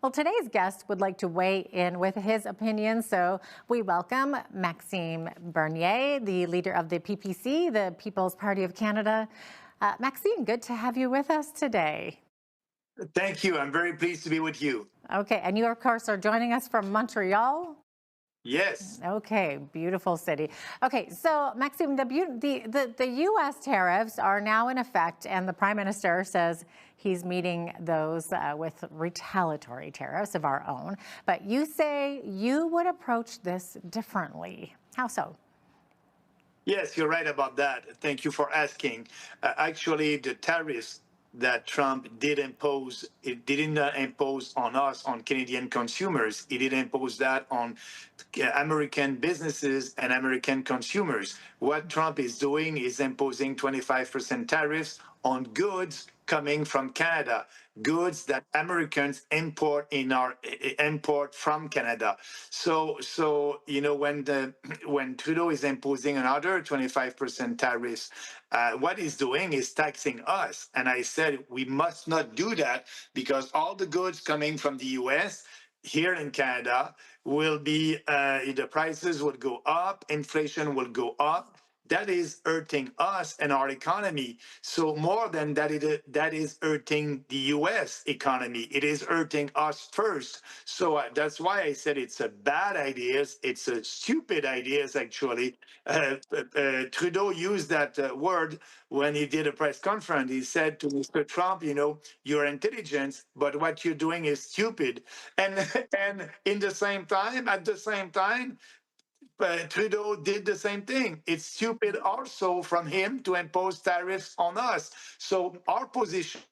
Well, today's guest would like to weigh in with his opinion, so we welcome Maxime Bernier, the leader of the PPC, the People's Party of Canada. Maxime, good to have you with us today. Thank you. I'm very pleased to be with you. Okay, and you, of course, are joining us from Montreal. Yes. Okay, beautiful city. Okay, so Maxime, the U.S. tariffs are now in effect, and the Prime Minister says he's meeting those with retaliatory tariffs of our own. But you say you would approach this differently. How so? Yes, you're right about that. Thank you for asking. Actually, the tariffs that Trump did impose, it didn't impose on us, on Canadian consumers. It did impose that on American businesses and American consumers. What Trump is doing is imposing 25% tariffs on goods coming from Canada, goods that Americans import from Canada. So when Trudeau is imposing another 25% tariffs, what he's doing is taxing us. And I said we must not do that because all the goods coming from the U.S. here in Canada will be the prices will go up, inflation will go up. That is hurting us and our economy. So more than that, that is hurting the U.S. economy. It is hurting us first. So that's why I said it's a bad idea. It's a stupid idea, actually. Trudeau used that word when he did a press conference. He said to Mr. Trump, you're intelligent, but what you're doing is stupid. And and at the same time, Trudeau did the same thing. It's stupid also from him to impose tariffs on us. So our position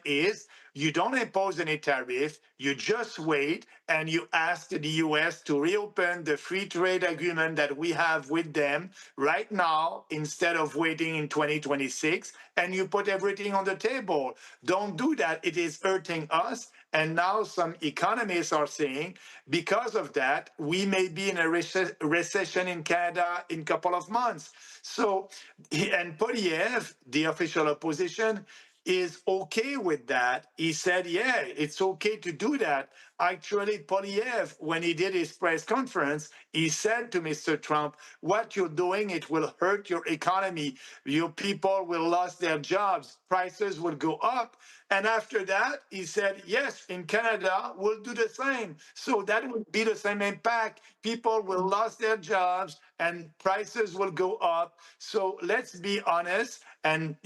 is you don't impose any tariff, you just wait and you ask the US to reopen the free trade agreement that we have with them right now instead of waiting in 2026, and you put everything on the table. Don't do that. It is hurting us. And now some economists are saying because of that, we may be in a recession in Canada in a couple of months. So, and Poilievre, the official opposition, is okay with that. He said, yeah, it's okay to do that. Actually, Poilievre, when he did his press conference, he said to Mr. Trump, what you're doing, it will hurt your economy. Your people will lose their jobs. Prices will go up. And after that, he said, yes, in Canada, we'll do the same. So that would be the same impact. People will lose their jobs and prices will go up. So let's be honest. And,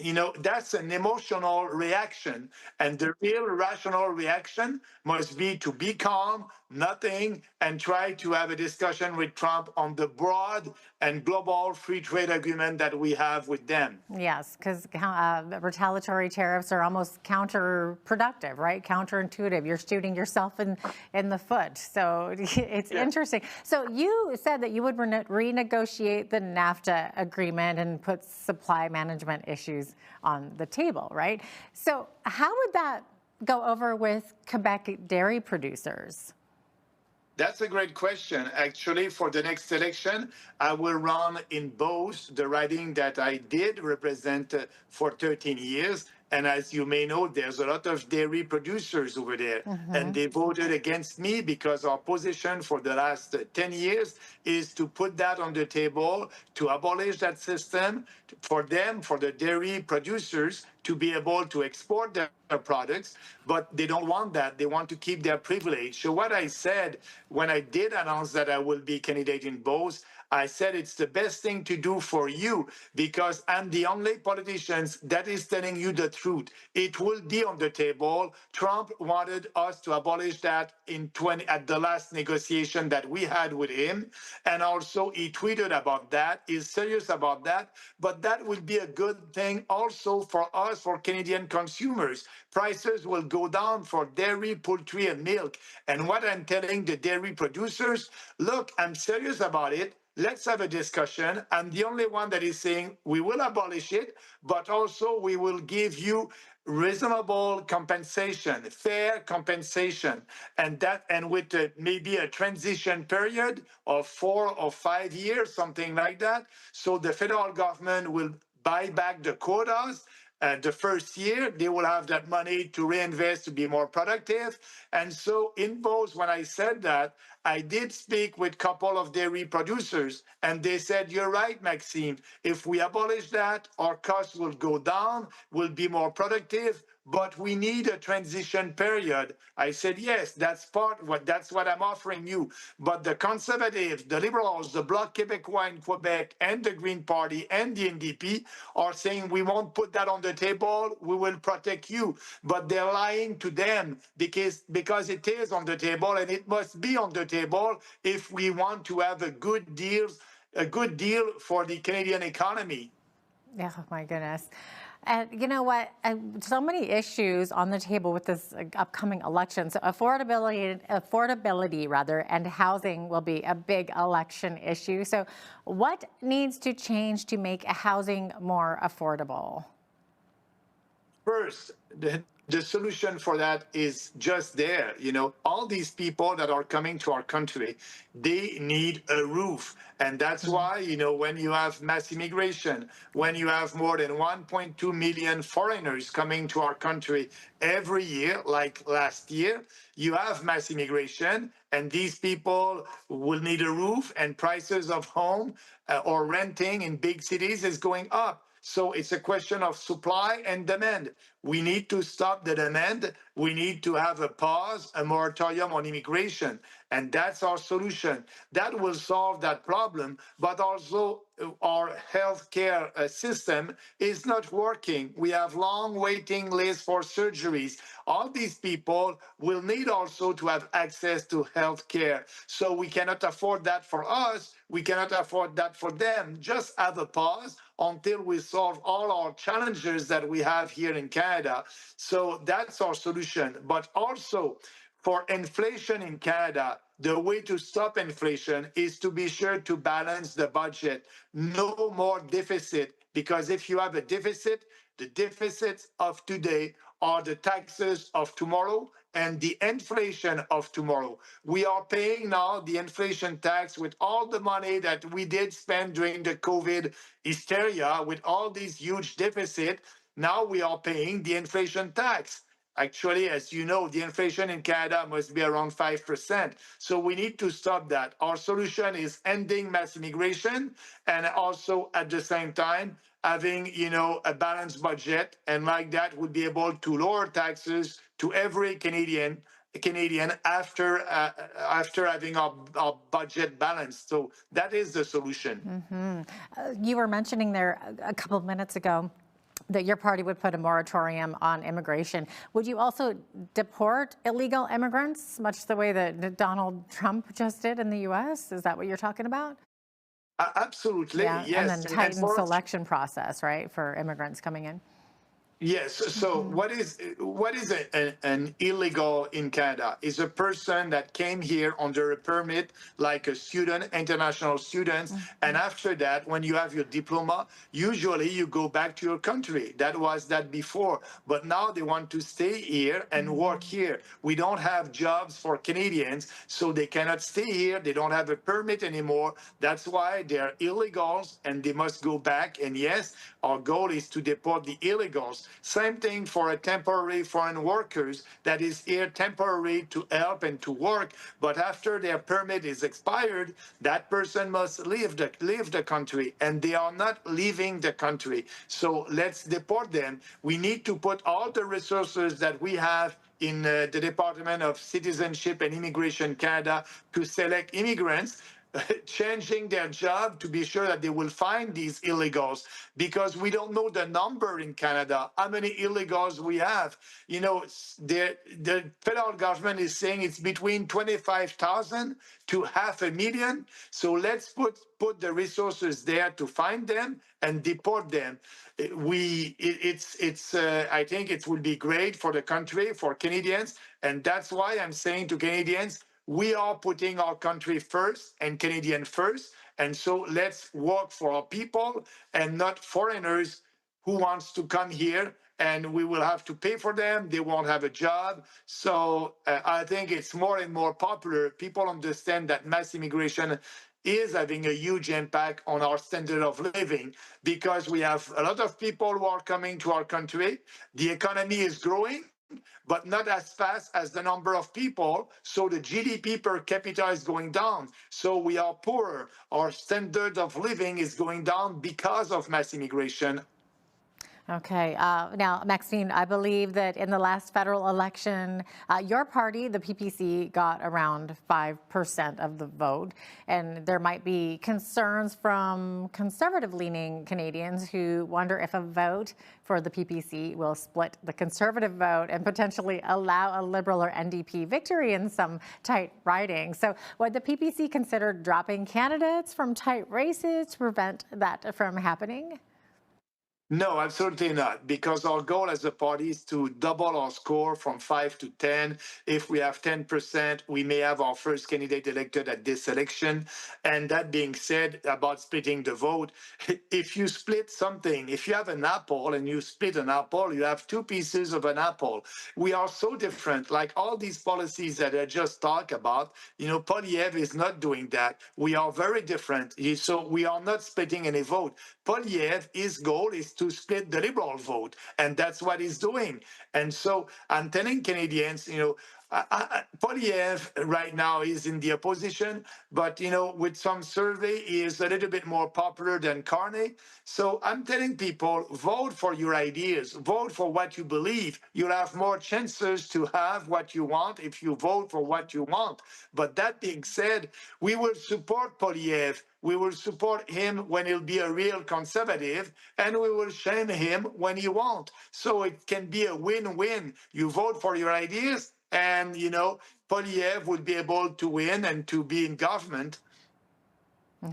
that's an emotional reaction. And the real rational reaction must be to be calm, nothing, and try to have a discussion with Trump on the broad and global free trade agreement that we have with them. Yes, because retaliatory tariffs are almost counterproductive, right? Counterintuitive. You're shooting yourself in the foot. So it's interesting. So you said that you would renegotiate the NAFTA agreement and put supply management issues on the table, right? So how would that go over with Quebec dairy producers? That's a great question. Actually, for the next election, I will run in Beauce, the riding that I did represent for 13 years. And as you may know, there's a lot of dairy producers over there. And they voted against me because our position for the last 10 years is to put that on the table, to abolish that system for them, for the dairy producers, to be able to export their products, but they don't want that. They want to keep their privilege. So what I said when I did announce that I will be candidate in Beauce, I said it's the best thing to do for you because I'm the only politician that is telling you the truth. It will be on the table. Trump wanted us to abolish that at the last negotiation that we had with him. And also he tweeted about that. He's serious about that. But that will be a good thing also for us, for Canadian consumers. Prices will go down for dairy, poultry, and milk. And what I'm telling the dairy producers, look, I'm serious about it. Let's have a discussion. I'm the only one that is saying we will abolish it, but also we will give you reasonable compensation, fair compensation, and with maybe a transition period of 4 or 5 years, something like that. So the federal government will buy back the quotas The first year, they will have that money to reinvest to be more productive. And so in Beauce, when I said that, I did speak with a couple of dairy producers, and they said, you're right, Maxime. If we abolish that, our costs will go down, we'll be more productive, but we need a transition period. I said, yes, that's what I'm offering you. But the Conservatives, the Liberals, the Bloc Québécois in Quebec, and the Green Party and the NDP are saying we won't put that on the table, we will protect you. But they're lying to them because it is on the table, and it must be on the table if we want to have a good deal for the Canadian economy. Oh my goodness. And you know what? So many issues on the table with this upcoming election. So affordability rather, and housing will be a big election issue. So what needs to change to make housing more affordable? First, the solution for that is just there. All these people that are coming to our country, they need a roof. And that's why, when you have mass immigration, when you have more than 1.2 million foreigners coming to our country every year, like last year, you have mass immigration, and these people will need a roof, and prices of home or renting in big cities is going up. So it's a question of supply and demand. We need to stop the demand. We need to have a pause, a moratorium on immigration. And that's our solution. That will solve that problem. But also, our healthcare system is not working. We have long waiting lists for surgeries. All these people will need also to have access to healthcare. So we cannot afford that for us. We cannot afford that for them. Just have a pause until we solve all our challenges that we have here in Canada. So that's our solution. But also, for inflation in Canada, the way to stop inflation is to be sure to balance the budget. No more deficit, because if you have a deficit, the deficits of today are the taxes of tomorrow and the inflation of tomorrow. We are paying now the inflation tax with all the money that we did spend during the COVID hysteria, with all these huge deficits. Now we are paying the inflation tax. Actually, as you know, the inflation in Canada must be around 5%. So we need to stop that. Our solution is ending mass immigration, and also at the same time having, a balanced budget. And like that, we'll be able to lower taxes to every Canadian after having our budget balanced. So that is the solution. You were mentioning there a couple of minutes ago that your party would put a moratorium on immigration. Would you also deport illegal immigrants, much the way that Donald Trump just did in the U.S.? Is that what you're talking about? Absolutely, Yeah, yes. and then tighten selection process, right, for immigrants coming in? Yes. So what is an illegal in Canada? Is a person that came here under a permit, like a student, international students, and after that, when you have your diploma, usually you go back to your country. That was that before, but now they want to stay here and work here. We don't have jobs for Canadians, so they cannot stay here. They don't have a permit anymore. That's why they're illegals, and they must go back. And yes, our goal is to deport the illegals. Same thing for a temporary foreign workers that is here temporary to help and to work, but after their permit is expired, that person must leave the country, and they are not leaving the country. So let's deport them. We need to put all the resources that we have in the Department of Citizenship and Immigration Canada to select immigrants, changing their job to be sure that they will find these illegals, because we don't know the number in Canada, how many illegals we have. The federal government is saying it's between 25,000 to 500,000. So let's put the resources there to find them and deport them. I think it will be great for the country, for Canadians, and that's why I'm saying to Canadians, we are putting our country first and Canadian first. And so let's work for our people and not foreigners who wants to come here, and we will have to pay for them. They won't have a job. So I think it's more and more popular. People understand that mass immigration is having a huge impact on our standard of living because we have a lot of people who are coming to our country. The economy is growing, but not as fast as the number of people. So the GDP per capita is going down. So we are poorer. Our standard of living is going down because of mass immigration. Okay. Now, Maxime, I believe that in the last federal election, your party, the PPC, got around 5% of the vote. And there might be concerns from conservative-leaning Canadians who wonder if a vote for the PPC will split the conservative vote and potentially allow a Liberal or NDP victory in some tight ridings. So would the PPC consider dropping candidates from tight races to prevent that from happening? No, absolutely not, because our goal as a party is to double our score from 5 to 10. If we have 10%, we may have our first candidate elected at this election. And that being said, about splitting the vote, if you split something, if you have an apple and you split an apple, you have two pieces of an apple. We are so different, like all these policies that I just talked about, Polyev is not doing that. We are very different. So we are not splitting any vote. Polyev, his goal is to split the Liberal vote, and that's what he's doing. And so I'm telling Canadians, Polyev right now is in the opposition, but with some survey, he is a little bit more popular than Carney. So I'm telling people, vote for your ideas, vote for what you believe. You'll have more chances to have what you want if you vote for what you want. But that being said, we will support Polyev. We will support him when he'll be a real conservative, and we will shame him when he won't. So it can be a win-win. You vote for your ideas, and Polyev would be able to win and to be in government.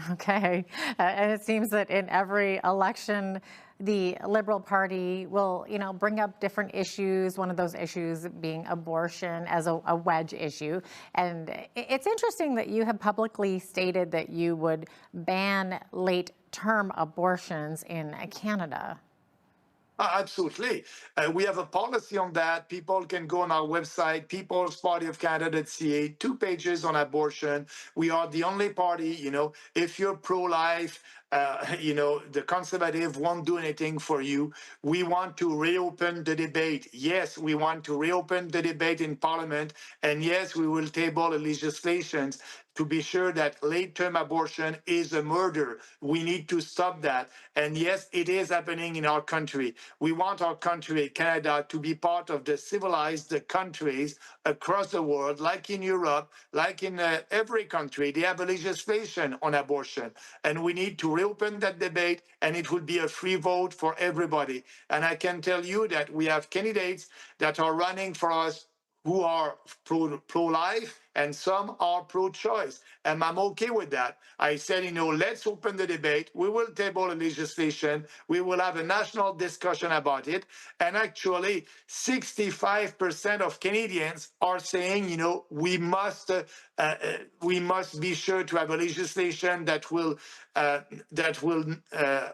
Okay. And it seems that in every election, the Liberal Party will, bring up different issues, one of those issues being abortion as a wedge issue. And it's interesting that you have publicly stated that you would ban late-term abortions in Canada. Absolutely. We have a policy on that. People can go on our website, peoplespartyofcanada.ca, 2 pages on abortion. We are the only party, if you're pro-life, the conservative won't do anything for you. We want to reopen the debate. Yes, we want to reopen the debate in Parliament. And yes, we will table legislation to be sure that late-term abortion is a murder. We need to stop that. And yes, it is happening in our country. We want our country, Canada, to be part of the civilized countries across the world, like in Europe, like in every country. They have a legislation on abortion. And we need to reopen that debate, and it will be a free vote for everybody. And I can tell you that we have candidates that are running for us who are pro-life, and some are pro-choice. And I'm okay with that. I said, let's open the debate. We will table a legislation. We will have a national discussion about it. And actually, 65% of Canadians are saying, we must be sure to have a legislation that will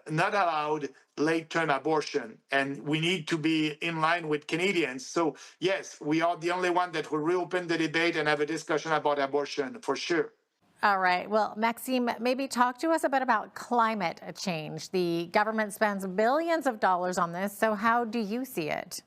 not allow late-term abortion, and we need to be in line with Canadians. So yes, we are the only one that will reopen the debate and have a discussion about abortion, for sure. All right. Well, Maxime, maybe talk to us a bit about climate change. The government spends billions of dollars on this, so how do you see it?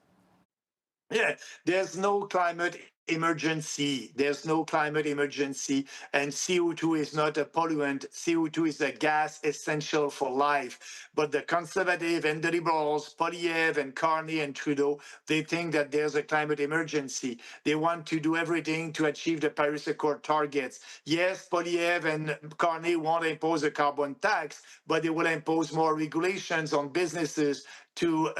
Yeah, there's no climate emergency. There's no climate emergency, and CO2 is not a pollutant. CO2 is a gas essential for life. But the conservative and the liberals, Polyev and Carney and Trudeau, they think that there's a climate emergency. They want to do everything to achieve the Paris Accord targets. Yes, Polyev and Carney won't impose a carbon tax, but they will impose more regulations on businesses to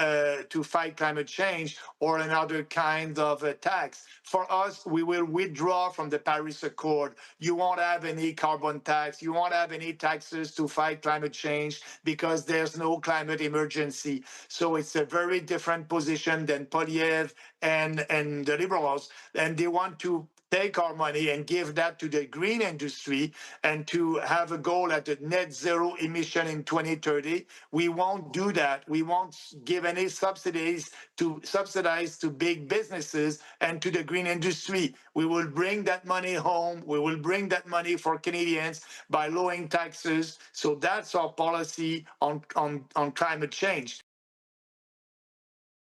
fight climate change, or another kind of tax. For us, we will withdraw from the Paris Accord. You won't have any carbon tax. You won't have any taxes to fight climate change because there's no climate emergency. So it's a very different position than Polyev and the Liberals. And they want to take our money and give that to the green industry and to have a goal at a net zero emission in 2030. We won't do that. We won't give any subsidize to big businesses and to the green industry. We will bring that money home. We will bring that money for Canadians by lowering taxes. So that's our policy on climate change.